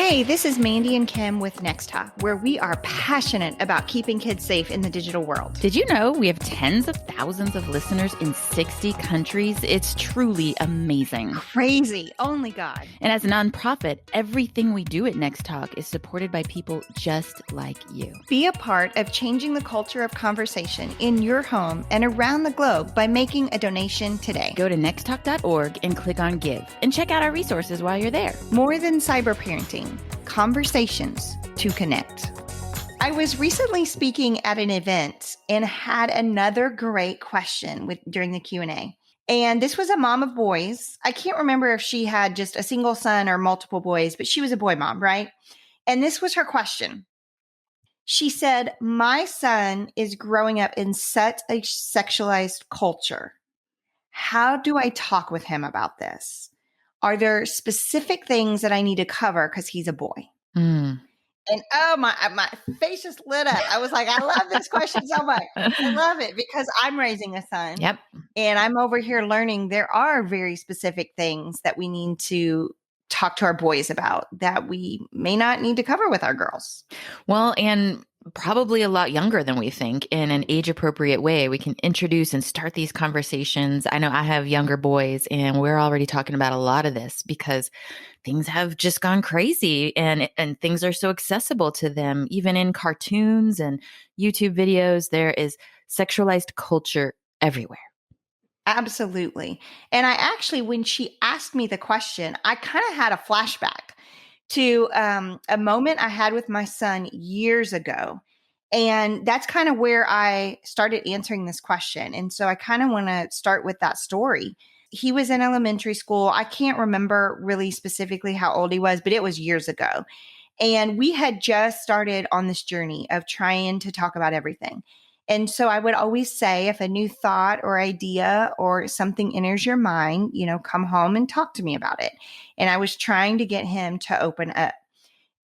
Hey, this is Mandy and Kim with Next Talk, where we are passionate about keeping kids safe in the digital world. Did you know we have tens of thousands of listeners in 60 countries? It's truly amazing. Crazy. Only God. And as a nonprofit, everything we do at Next Talk is supported by people just like you. Be a part of changing the culture of conversation in your home and around the globe by making a donation today. Go to nexttalk.org and click on Give and check out our resources while you're there. More than cyber parenting, conversations to connect. I was recently speaking at an event and had another great question during the Q&A. And this was a mom of boys. I can't remember if she had just a single son or multiple boys, but she was a boy mom, right? And this was her question. She said, my son is growing up in such a sexualized culture. How do I talk with him about this? Are there specific things that I need to cover because he's a boy? Mm. And oh, my face just lit up. I was like, I love this question so much. I love it because I'm raising a son. Yep. And I'm over here learning there are very specific things that we need to talk to our boys about that we may not need to cover with our girls. Well, and probably a lot younger than we think in an age-appropriate way. We can introduce and start these conversations. I know I have younger boys and we're already talking about a lot of this because things have just gone crazy and things are so accessible to them. Even in cartoons and YouTube videos, there is sexualized culture everywhere. Absolutely. And I actually, when she asked me the question, I kind of had a flashback to a moment I had with my son years ago. And that's kind of where I started answering this question. And so I kind of want to start with that story. He was in elementary school. I can't remember really specifically how old he was, but it was years ago. And we had just started on this journey of trying to talk about everything. And so I would always say, if a new thought or idea or something enters your mind, come home and talk to me about it. And I was trying to get him to open up.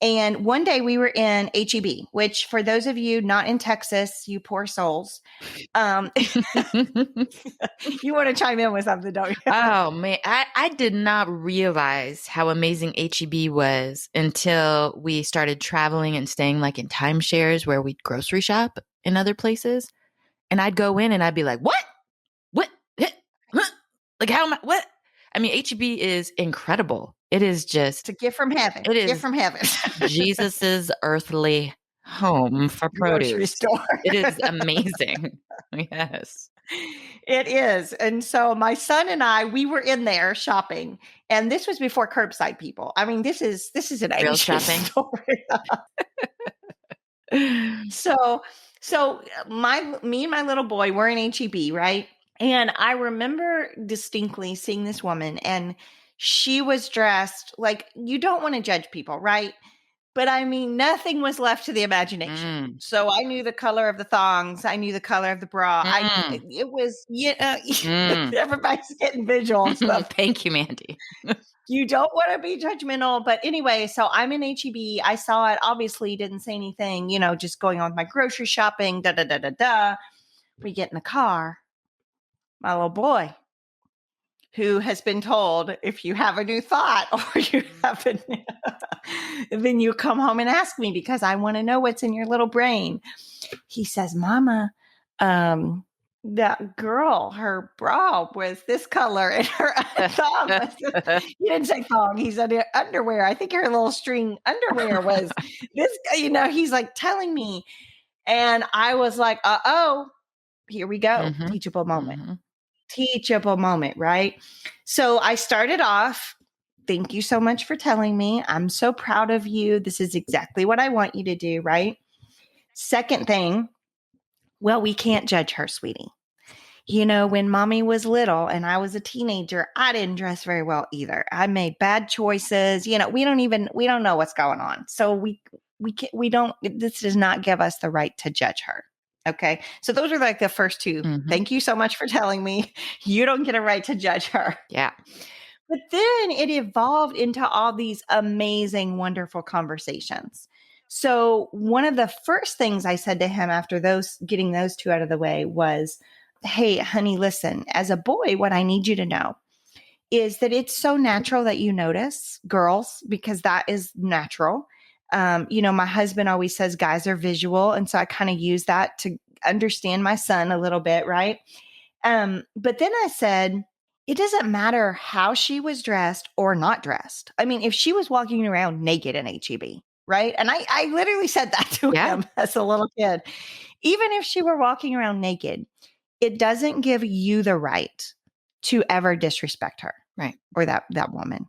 And one day we were in HEB, which for those of you not in Texas, you poor souls, you want to chime in with something, don't you? Oh, man. I did not realize how amazing HEB was until we started traveling and staying like in timeshares where we'd grocery shop in other places. And I'd go in and I'd be like, what? Like, how am I? What? I mean, HEB is incredible. It is just it's a gift from heaven. It is gift from heaven. Jesus's earthly home for Grocery produce. store. It is amazing. Yes. It is. And so my son and I, we were in there shopping, and this was before curbside people. I mean, this is an Real ancient shopping. story. So me and my little boy were in HEB, right? And I remember distinctly seeing this woman, and she was dressed like, you don't want to judge people, right? But I mean, nothing was left to the imagination. So I knew the color of the thongs. I knew the color of the bra. It was, everybody's getting visual stuff. Thank you, Mandy. You don't want to be judgmental. But anyway, so I'm in HEB. I saw it, obviously didn't say anything, just going on with my grocery shopping, We get in the car. My little boy, who has been told, if you have a new thought or you have then you come home and ask me because I want to know what's in your little brain. He says, Mama, that girl, her bra was this color and her thong was he didn't say thong, he said underwear. I think her little string underwear was this, he's like telling me. And I was like, here we go. Mm-hmm. Teachable moment. Mm-hmm. Teachable moment, right? So I started off, thank you so much for telling me. I'm so proud of you. This is exactly what I want you to do, right? Second thing, well, we can't judge her, sweetie. When mommy was little and I was a teenager, I didn't dress very well either. I made bad choices. We don't know what's going on. So this does not give us the right to judge her. Okay. So those are like the first two. Mm-hmm. Thank you so much for telling me. You don't get a right to judge her. Yeah. But then it evolved into all these amazing, wonderful conversations. So one of the first things I said to him after getting those two out of the way was, hey, honey, listen, as a boy, what I need you to know is that it's so natural that you notice girls, because that is natural. My husband always says guys are visual. And so I kind of use that to understand my son a little bit, right? But then I said, it doesn't matter how she was dressed or not dressed. I mean, if she was walking around naked in HEB, right? And I literally said that to Yeah. him as a little kid. Even if she were walking around naked, it doesn't give you the right to ever disrespect her, Right. or that woman.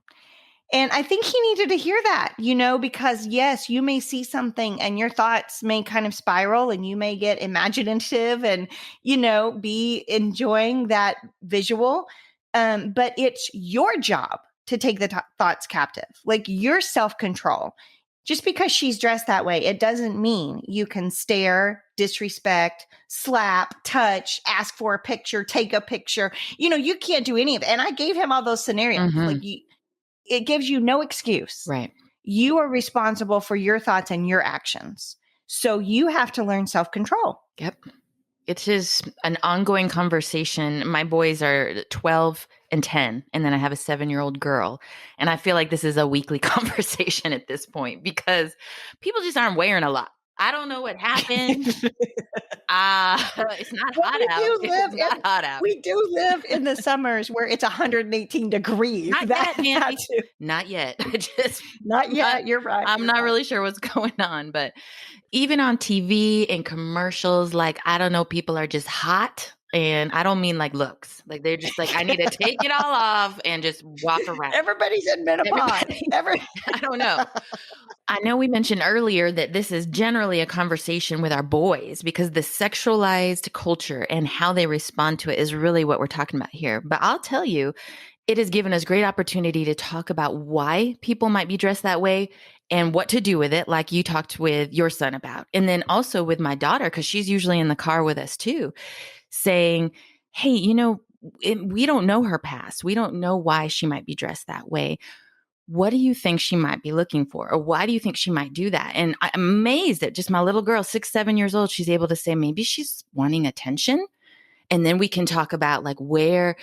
And I think he needed to hear that, because yes, you may see something and your thoughts may kind of spiral and you may get imaginative and, be enjoying that visual. But it's your job to take the thoughts captive, like your self control. Just because she's dressed that way, it doesn't mean you can stare, disrespect, slap, touch, ask for a picture, take a picture. You can't do any of it. And I gave him all those scenarios. Like, it gives you no excuse. Right. You are responsible for your thoughts and your actions. So you have to learn self-control. Yep. It is an ongoing conversation. My boys are 12 and 10, and then I have a 7-year-old girl. And I feel like this is a weekly conversation at this point because people just aren't wearing a lot. I don't know what happened. It's not Well, hot out. It's not hot out. we do live in the summers where it's 118 degrees. Not yet, Mandy. Not yet. Not yet. You're right. I'm not really sure what's going on, but even on TV and commercials, like, I don't know, people are just hot. And I don't mean like looks. Like, they're just like, I need to take it all off and just walk around. Everybody's in menopause. I don't know. I know we mentioned earlier that this is generally a conversation with our boys because the sexualized culture and how they respond to it is really what we're talking about here. But I'll tell you, it has given us great opportunity to talk about why people might be dressed that way and what to do with it, like you talked with your son about. And then also with my daughter, because she's usually in the car with us too, saying, hey, we don't know her past. We don't know why she might be dressed that way. What do you think she might be looking for? Or why do you think she might do that? And I'm amazed that just my little girl, 6, 7 years old, she's able to say, maybe she's wanting attention. And then we can talk about like where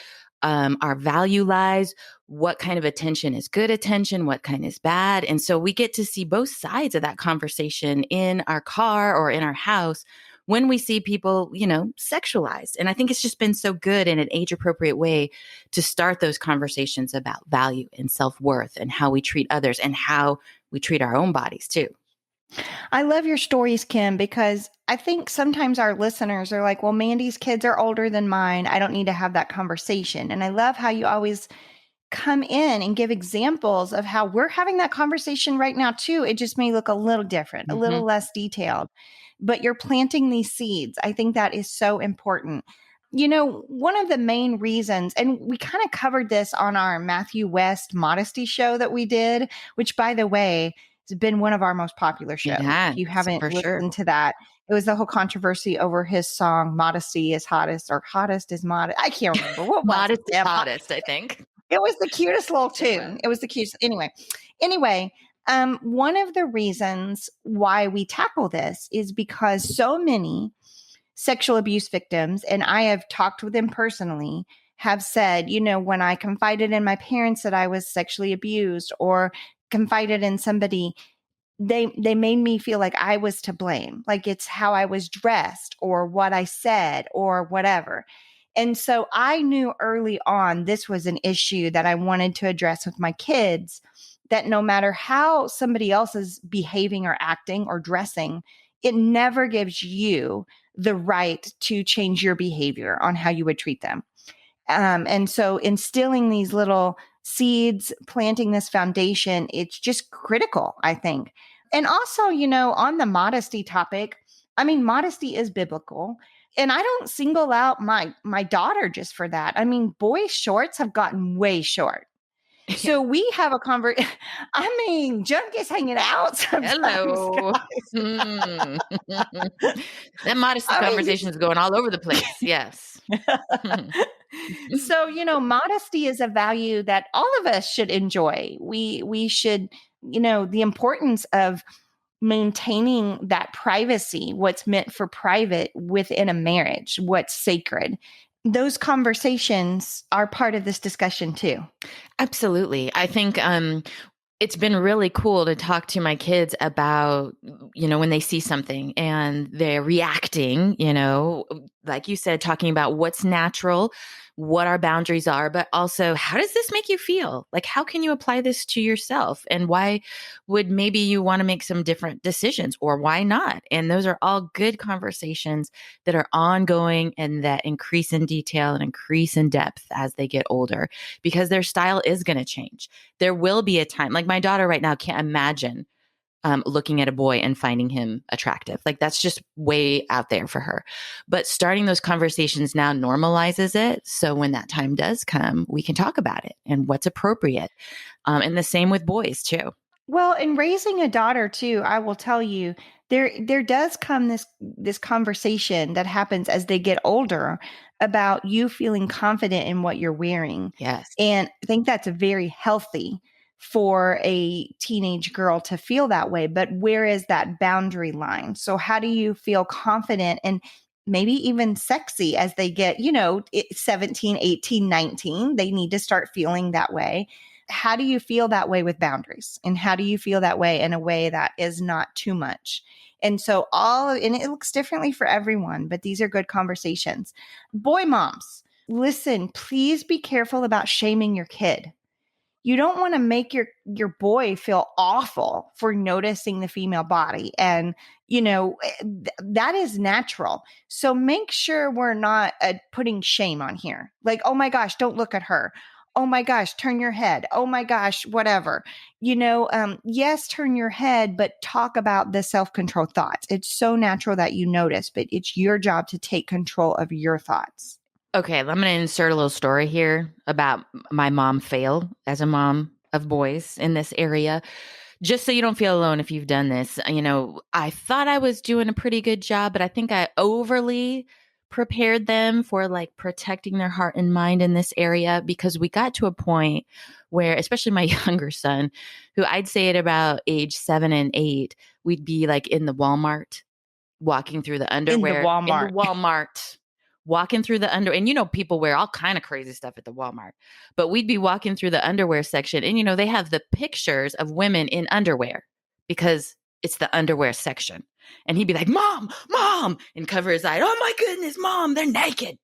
our value lies, what kind of attention is good attention, what kind is bad. And so we get to see both sides of that conversation in our car or in our house when we see people, sexualized. And I think it's just been so good in an age appropriate way to start those conversations about value and self-worth and how we treat others and how we treat our own bodies too. I love your stories, Kim, because I think sometimes our listeners are like, well, Mandy's kids are older than mine. I don't need to have that conversation. And I love how you always come in and give examples of how we're having that conversation right now too. It just may look a little different, a little less detailed, but you're planting these seeds. I think that is so important. One of the main reasons, and we kind of covered this on our Matthew West modesty show that we did, which, by the way, has been one of our most popular shows. If you haven't listened to that, it was the whole controversy over his song "Modesty is Hottest" or "Hottest is Modest." I can't remember what was Modest is Hottest, I think. It was the cutest little tune. It was the cutest. Anyway, one of the reasons why we tackle this is because so many sexual abuse victims, and I have talked with them personally, have said, when I confided in my parents that I was sexually abused or confided in somebody, they made me feel like I was to blame, like it's how I was dressed or what I said or whatever. And so I knew early on this was an issue that I wanted to address with my kids, that no matter how somebody else is behaving or acting or dressing, it never gives you the right to change your behavior on how you would treat them. And so instilling these little seeds, planting this foundation, it's just critical, I think. And also, on the modesty topic, I mean, modesty is biblical. And I don't single out my daughter just for that. I mean, boys' shorts have gotten way short. So we have a conversation. I mean, junk is hanging out sometimes. Hello. That modesty conversation is going all over the place. Yes. So, modesty is a value that all of us should enjoy. We should, the importance of maintaining that privacy, what's meant for private within a marriage, what's sacred. Those conversations are part of this discussion too. Absolutely. I think it's been really cool to talk to my kids about, when they see something and they're reacting, like you said, talking about what's natural, what our boundaries are, but also how does this make you feel? Like, how can you apply this to yourself? And why would maybe you want to make some different decisions or why not? And those are all good conversations that are ongoing and that increase in detail and increase in depth as they get older because their style is going to change. There will be a time, like my daughter right now can't imagine looking at a boy and finding him attractive. Like that's just way out there for her. But starting those conversations now normalizes it. So when that time does come, we can talk about it and what's appropriate. And the same with boys too. Well, in raising a daughter too, I will tell you there does come this conversation that happens as they get older about you feeling confident in what you're wearing. Yes. And I think that's very healthy for a teenage girl to feel that way, but where is that boundary line? So how do you feel confident and maybe even sexy as they get, 17, 18, 19, they need to start feeling that way. How do you feel that way with boundaries? And how do you feel that way in a way that is not too much? And so and it looks differently for everyone, but these are good conversations. Boy moms, listen, please be careful about shaming your kid. You don't want to make your boy feel awful for noticing the female body, and that is natural. So make sure we're not putting shame on here, like, oh my gosh, don't look at her, oh my gosh, turn your head, oh my gosh, whatever. Yes, turn your head, but talk about the self-control thoughts. It's so natural that you notice, but it's your job to take control of your thoughts. Okay, I'm going to insert a little story here about my mom fail as a mom of boys in this area. Just so you don't feel alone if you've done this. I thought I was doing a pretty good job, but I think I overly prepared them for like protecting their heart and mind in this area because we got to a point where, especially my younger son, who I'd say at about age 7 and 8, we'd be like in the Walmart walking through the In the underwear in the Walmart. Walmart, walking through the under, and people wear all kind of crazy stuff at the Walmart, but we'd be walking through the underwear section, and they have the pictures of women in underwear because it's the underwear section, and he'd be like, "Mom, mom," and cover his eye. "Oh my goodness, mom, they're naked."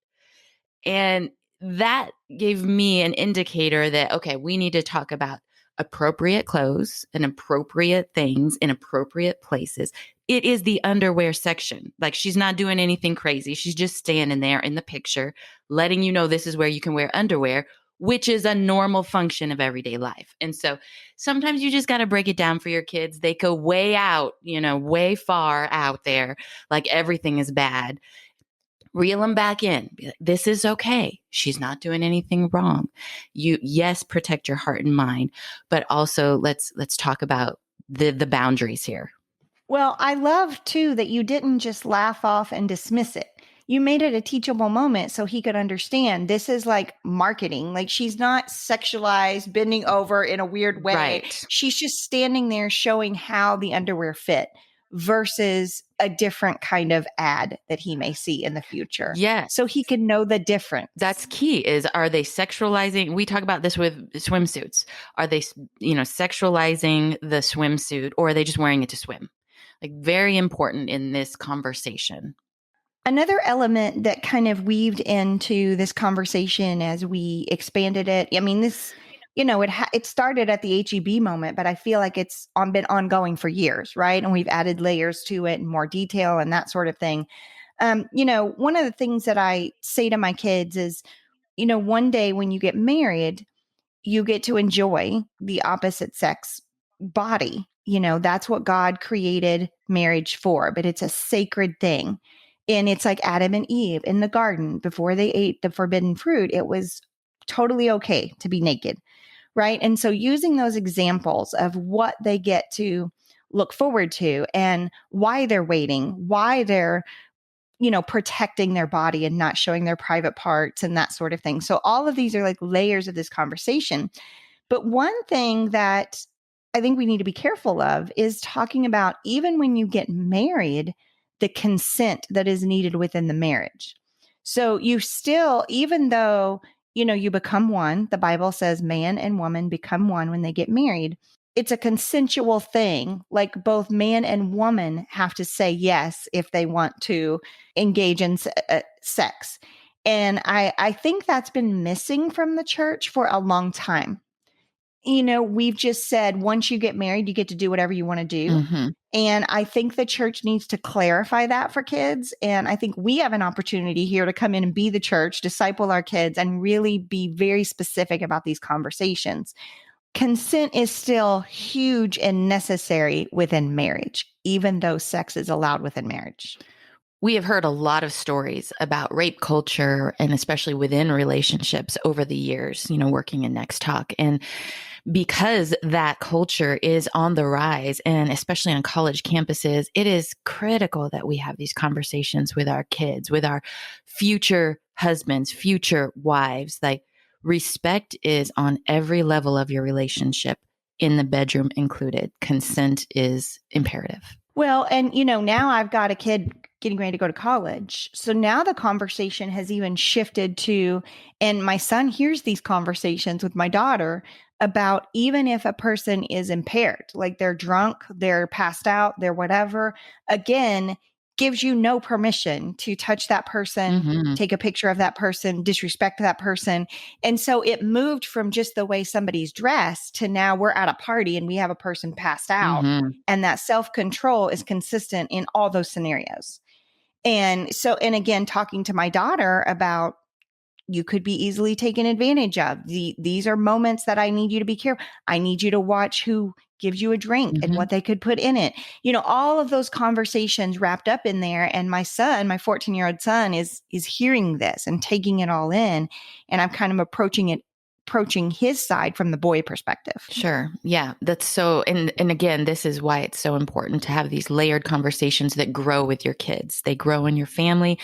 And that gave me an indicator that, okay, we need to talk about appropriate clothes and appropriate things in appropriate places. It is the underwear section. Like she's not doing anything crazy. She's just standing there in the picture, letting you know this is where you can wear underwear, which is a normal function of everyday life. And so sometimes you just got to break it down for your kids. They go way out, way far out there, like everything is bad. Reel them back in. Be like, this is okay. She's not doing anything wrong. Yes, protect your heart and mind, but also let's talk about the boundaries here. Well, I love too that you didn't just laugh off and dismiss it. You made it a teachable moment so he could understand this is like marketing. Like she's not sexualized, bending over in a weird way. Right. She's just standing there showing how the underwear fit versus a different kind of ad that he may see in the future. Yes. So he can know the difference. That's key. Are they sexualizing? We talk about this with swimsuits. Are they, sexualizing the swimsuit or are they just wearing it to swim? Like very important in this conversation. Another element that kind of weaved into this conversation as we expanded it. I mean, this, it started at the HEB moment, but I feel like it's been ongoing for years, right? And we've added layers to it and more detail and that sort of thing. One of the things that I say to my kids is, one day when you get married, you get to enjoy the opposite sex body. That's what God created marriage for, but it's a sacred thing. And it's like Adam and Eve in the garden before they ate the forbidden fruit, it was totally okay to be naked. Right. And so using those examples of what they get to look forward to and why they're waiting, why they're protecting their body and not showing their private parts and that sort of thing. So all of these are like layers of this conversation. But one thing that I think we need to be careful of is talking about even when you get married, the consent that is needed within the marriage. So you still, even though, you become one, the Bible says man and woman become one when they get married. It's a consensual thing. Like both man and woman have to say yes if they want to engage in sex. And I think that's been missing from the church for a long time. We've just said once you get married, you get to do whatever you want to do. Mm-hmm. And I think the church needs to clarify that for kids. And I think we have an opportunity here to come in and be the church, disciple our kids, and really be very specific about these conversations. Consent is still huge and necessary within marriage, even though sex is allowed within marriage. We have heard a lot of stories about rape culture and especially within relationships over the years, working in Next Talk. And because that culture is on the rise, and especially on college campuses, it is critical that we have these conversations with our kids, with our future husbands, future wives. Like respect is on every level of your relationship, in the bedroom included. Consent is imperative. Well, and now I've got a kid getting ready to go to college. So now the conversation has even shifted to, and my son hears these conversations with my daughter about even if a person is impaired, like they're drunk, they're passed out, they're whatever, again, gives you no permission to touch that person, Mm-hmm. take a picture of that person, disrespect that person. And so it moved from just the way somebody's dressed to now we're at a party and we have a person passed out. Mm-hmm. And that self-control is consistent in all those scenarios. And so, and again, talking to my daughter about you could be easily taken advantage of. These are moments that I need you to be careful. I need you to watch who gives you a drink and what they could put in it. All of those conversations wrapped up in there. And my son, my 14-year-old son is hearing this and taking it all in. And I'm kind of approaching his side from the boy perspective. Sure. Yeah. That's so, and again, this is why it's so important to have these layered conversations that grow with your kids. They grow in your family.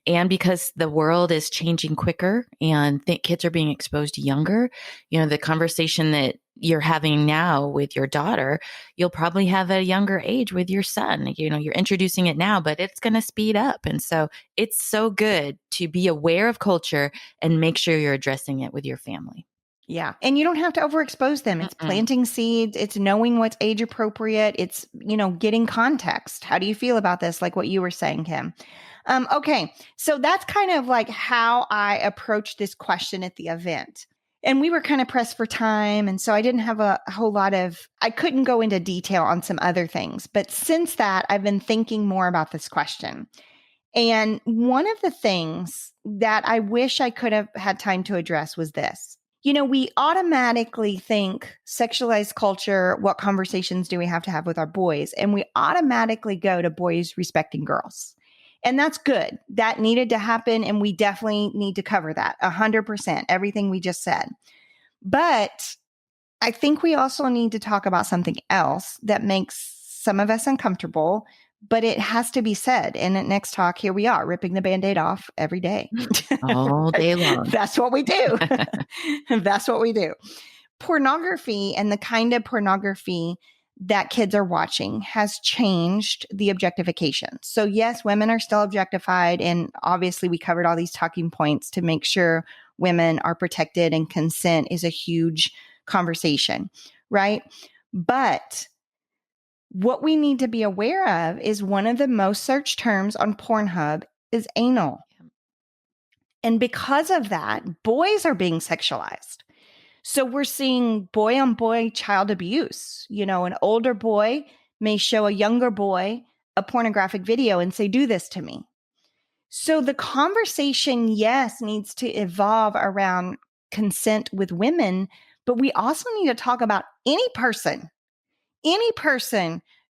And because the world is changing quicker and kids are being exposed younger, the conversation that you're having now with your daughter, you'll probably have at a younger age with your son. You're introducing it now, but it's going to speed up. And so it's so good to be aware of culture and make sure you're addressing it with your family. Yeah. And you don't have to overexpose them. It's planting seeds. It's knowing what's age appropriate. It's, getting context. How do you feel about this? Like what you were saying, Kim. Okay. So that's kind of like how I approached this question at the event. And we were kind of pressed for time. And so I didn't have a whole lot I couldn't go into detail on some other things. But since that, I've been thinking more about this question. And one of the things that I wish I could have had time to address was this. We automatically think sexualized culture, what conversations do we have to have with our boys? And we automatically go to boys respecting girls. And that's good. That needed to happen. And we definitely need to cover that 100%, everything we just said. But I think we also need to talk about something else that makes some of us uncomfortable, but it has to be said. And at Next Talk, here we are, ripping the Band-Aid off every day. All day long. That's what we do. That's what we do. Pornography and the kind of pornography that kids are watching has changed the objectification. So yes, women are still objectified. And obviously we covered all these talking points to make sure women are protected, and consent is a huge conversation, right? But what we need to be aware of is one of the most searched terms on Pornhub is anal. And because of that, boys are being sexualized. So we're seeing boy on boy child abuse. An older boy may show a younger boy a pornographic video and say, do this to me. So the conversation, yes, needs to evolve around consent with women, but we also need to talk about any person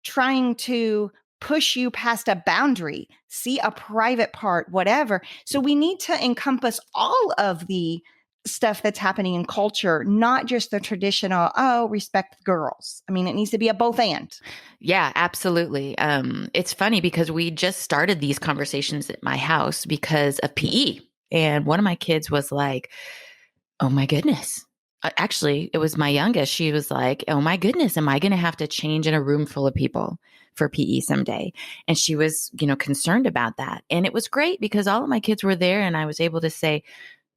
trying to push you past a boundary, see a private part, whatever. So we need to encompass all of the stuff that's happening in culture, not just the traditional, respect girls. I mean, it needs to be a both and. Yeah, absolutely. It's funny because we just started these conversations at my house because of PE. And one of my kids was like, oh my goodness, Actually, it was my youngest. She was like, "Oh my goodness, am I going to have to change in a room full of people for PE someday?" And she was, concerned about that. And it was great because all of my kids were there and I was able to say,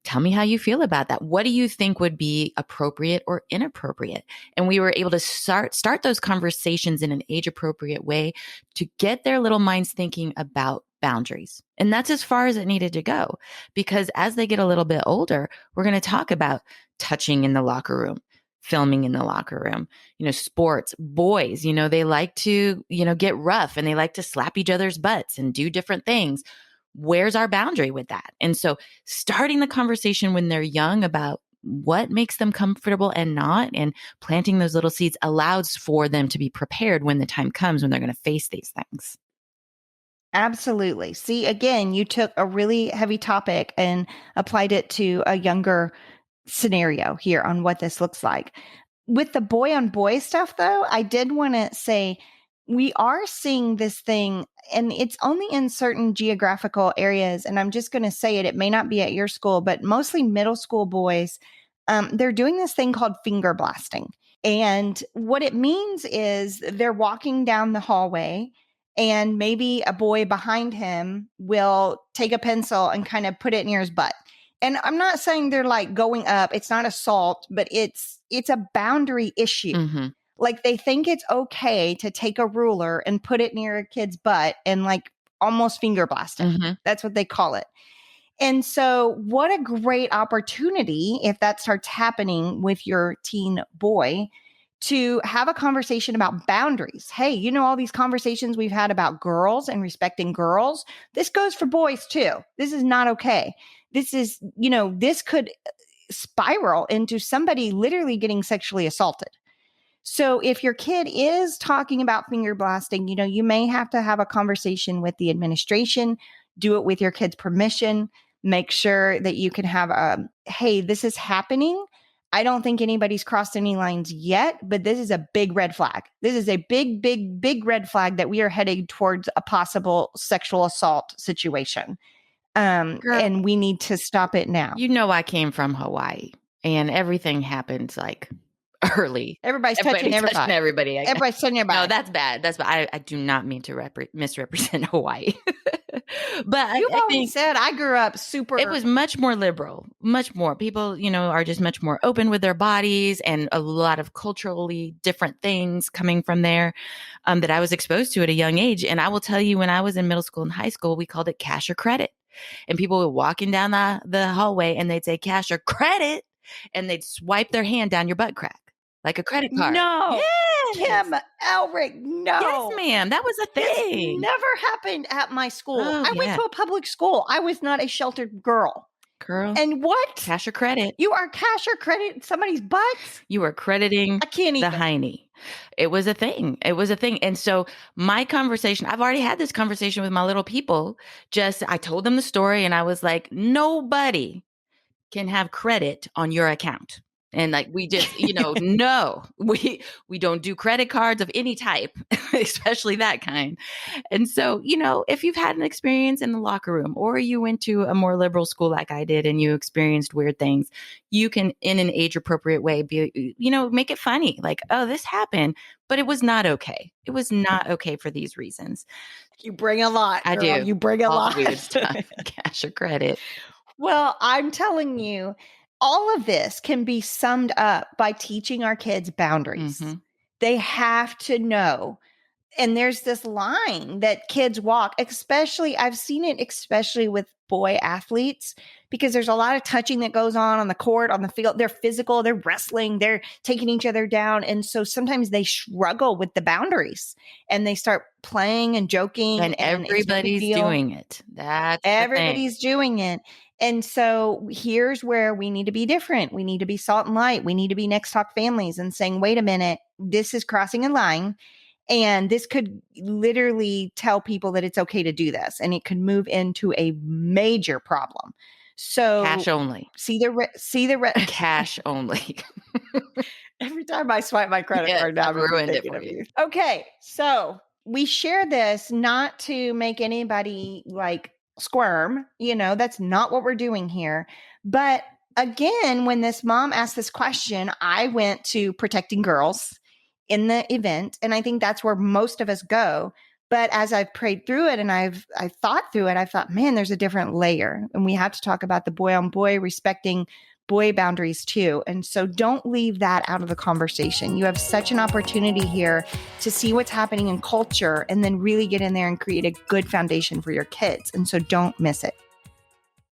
"Tell me how you feel about that. What do you think would be appropriate or inappropriate?" And we were able to start those conversations in an age appropriate way to get their little minds thinking about boundaries. And that's as far as it needed to go, because as they get a little bit older, we're going to talk about touching in the locker room, filming in the locker room, sports. Boys, they like to, get rough and they like to slap each other's butts and do different things. Where's our boundary with that? And so starting the conversation when they're young about what makes them comfortable and not, and planting those little seeds allows for them to be prepared when the time comes when they're going to face these things. Absolutely. See, again, you took a really heavy topic and applied it to a younger scenario here on what this looks like. With the boy on boy stuff, though, I did want to say we are seeing this thing, and it's only in certain geographical areas. And I'm just going to say it, it may not be at your school, but mostly middle school boys, they're doing this thing called finger blasting. And what it means is they're walking down the hallway and maybe a boy behind him will take a pencil and kind of put it near his butt. And I'm not saying they're like going up, it's not assault, but it's a boundary issue. Mm-hmm. Like they think it's okay to take a ruler and put it near a kid's butt and like almost finger blast him. Mm-hmm. That's what they call it. And so, what a great opportunity if that starts happening with your teen boy to have a conversation about boundaries. Hey, all these conversations we've had about girls and respecting girls. This goes for boys too. This is not okay. This is, this could spiral into somebody literally getting sexually assaulted. So if your kid is talking about finger blasting, you may have to have a conversation with the administration, do it with your kid's permission, make sure that you can have hey, this is happening. I don't think anybody's crossed any lines yet, but this is a big red flag. This is a big, big, big red flag that we are heading towards a possible sexual assault situation. Girl, And we need to stop it now. I came from Hawaii and everything happened like early. Everybody's touching everybody. Everybody. Everybody's touching everybody. No, that's bad. That's bad. I do not mean to misrepresent Hawaii. But You I always think said I grew up super. it was much more liberal, much more. People, are just much more open with their bodies and a lot of culturally different things coming from there that I was exposed to at a young age. And I will tell you, when I was in middle school and high school, we called it cash or credit. And people were walking down the hallway and they'd say cash or credit, and they'd swipe their hand down your butt crack like a credit card. No. Yes. Kim Elric, no. Yes, ma'am. That was a thing. This never happened at my school. Oh, I went to a public school. I was not a sheltered girl. Girl. And what? Cash or credit. You are cash or credit somebody's butts? You are crediting I can't the even. hiney. It was a thing. It was a thing. And so my conversation, I've already had this conversation with my little people. I told them the story and I was like, nobody can have credit on your account. And like, we just, no, we don't do credit cards of any type, especially that kind. And so, if you've had an experience in the locker room or you went to a more liberal school like I did and you experienced weird things, you can, in an age appropriate way, make it funny. Like, oh, this happened, but it was not okay. It was not okay for these reasons. You bring a lot. I girl. do. You bring a All lot. Weird stuff. Cash or credit. Well, I'm telling you, all of this can be summed up by teaching our kids boundaries. Mm-hmm. They have to know. And there's this line that kids walk, I've seen it especially with boy athletes, because there's a lot of touching that goes on the court, on the field. They're physical, they're wrestling, they're taking each other down. And so sometimes they struggle with the boundaries and they start playing and joking. And everybody's doing it. Everybody's doing it. And so here's where we need to be different. We need to be salt and light. We need to be next talk families and saying, wait a minute, this is crossing a line. And this could literally tell people that it's okay to do this. And it could move into a major problem. So cash only. See the cash only. Every time I swipe my credit card now, I've ruined it for you. Okay. So we share this not to make anybody like squirm, that's not what we're doing here. But again, when this mom asked this question, I went to protecting girls in the event. And I think that's where most of us go. But as I've prayed through it and I thought through it, I thought, man, there's a different layer. And we have to talk about the boy on boy, respecting boy boundaries too. And so don't leave that out of the conversation. You have such an opportunity here to see what's happening in culture and then really get in there and create a good foundation for your kids. And so don't miss it.